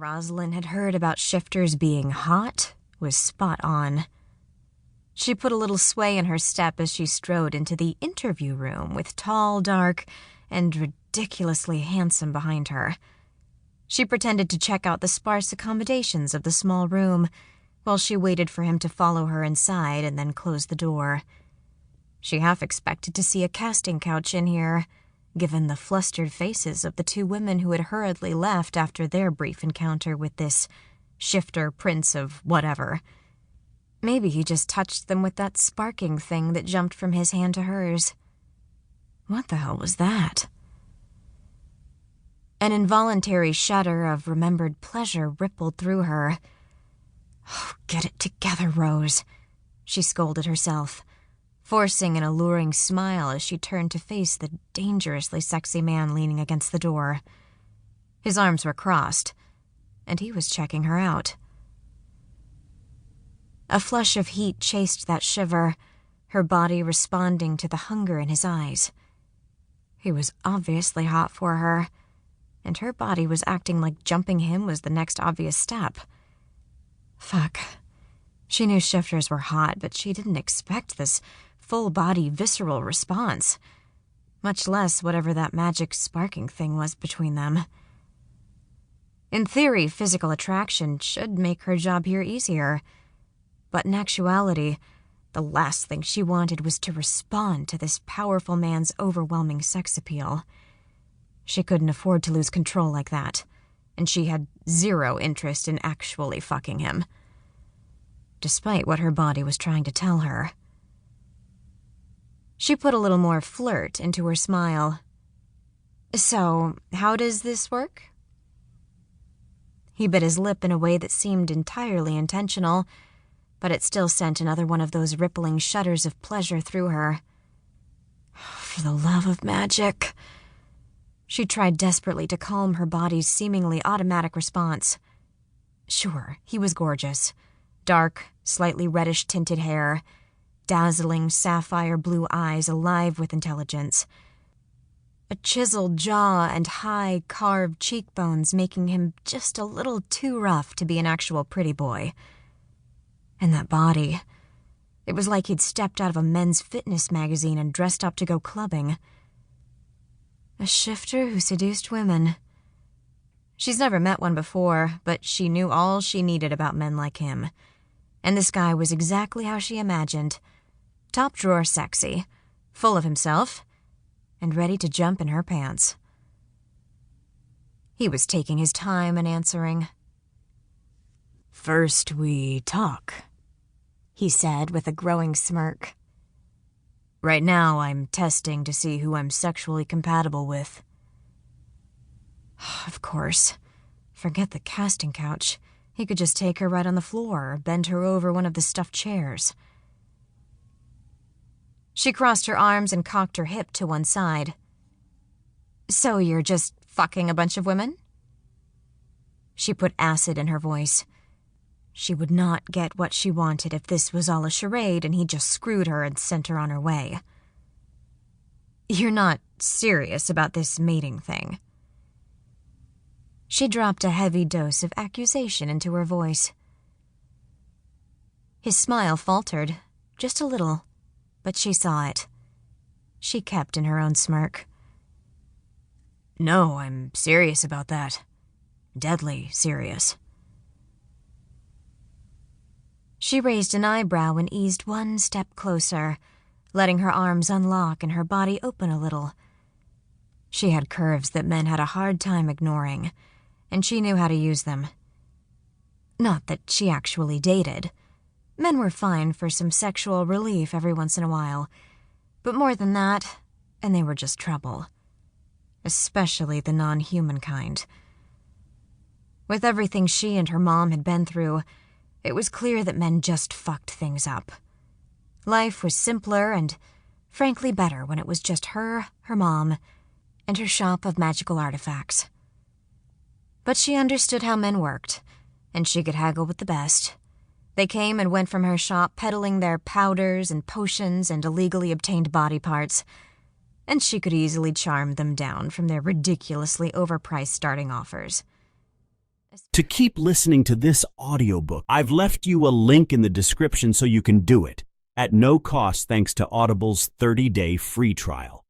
Rosalind had heard about shifters being hot was spot on. She put a little sway in her step as she strode into the interview room with tall, dark, and ridiculously handsome behind her. She pretended to check out the sparse accommodations of the small room while she waited for him to follow her inside and then close the door. She half expected to see a casting couch in here, given the flustered faces of the two women who had hurriedly left after their brief encounter with this shifter prince of whatever. Maybe he just touched them with that sparking thing that jumped from his hand to hers. What the hell was that? An involuntary shudder of remembered pleasure rippled through her. Oh, get it together, Rose, she scolded herself, forcing an alluring smile as she turned to face the dangerously sexy man leaning against the door. His arms were crossed, and he was checking her out. A flush of heat chased that shiver, her body responding to the hunger in his eyes. He was obviously hot for her, and her body was acting like jumping him was the next obvious step. Fuck. She knew shifters were hot, but she didn't expect this full-body visceral response, much less whatever that magic sparking thing was between them. In theory, physical attraction should make her job here easier, but in actuality, the last thing she wanted was to respond to this powerful man's overwhelming sex appeal. She couldn't afford to lose control like that, and she had zero interest in actually fucking him, despite what her body was trying to tell her. She put a little more flirt into her smile. So, how does this work? He bit his lip in a way that seemed entirely intentional, but it still sent another one of those rippling shudders of pleasure through her. For the love of magic. She tried desperately to calm her body's seemingly automatic response. Sure, he was gorgeous. Dark, slightly reddish-tinted hair, dazzling sapphire blue eyes alive with intelligence. A chiseled jaw and high, carved cheekbones making him just a little too rough to be an actual pretty boy. And that body. It was like he'd stepped out of a men's fitness magazine and dressed up to go clubbing. A shifter who seduced women. She's never met one before, but she knew all she needed about men like him. And this guy was exactly how she imagined. Top-drawer sexy, full of himself, and ready to jump in her pants. He was taking his time in answering. "First we talk," he said with a growing smirk. "Right now I'm testing to see who I'm sexually compatible with." Of course. Forget the casting couch. He could just take her right on the floor or bend her over one of the stuffed chairs. She crossed her arms and cocked her hip to one side. "So you're just fucking a bunch of women?" She put acid in her voice. She would not get what she wanted if this was all a charade and he just screwed her and sent her on her way. "You're not serious about this mating thing?" She dropped a heavy dose of accusation into her voice. His smile faltered, just a little, but she saw it. She kept in her own smirk. "No, I'm serious about that. Deadly serious." She raised an eyebrow and eased one step closer, letting her arms unlock and her body open a little. She had curves that men had a hard time ignoring, and she knew how to use them. Not that she actually dated. Men were fine for some sexual relief every once in a while, but more than that, and they were just trouble. Especially the non-human kind. With everything she and her mom had been through, it was clear that men just fucked things up. Life was simpler and, frankly, better when it was just her mom, and her shop of magical artifacts. But she understood how men worked, and she could haggle with the best. They came and went from her shop peddling their powders and potions and illegally obtained body parts, and she could easily charm them down from their ridiculously overpriced starting offers. To keep listening to this audiobook, I've left you a link in the description so you can do it, at no cost thanks to Audible's 30-day free trial.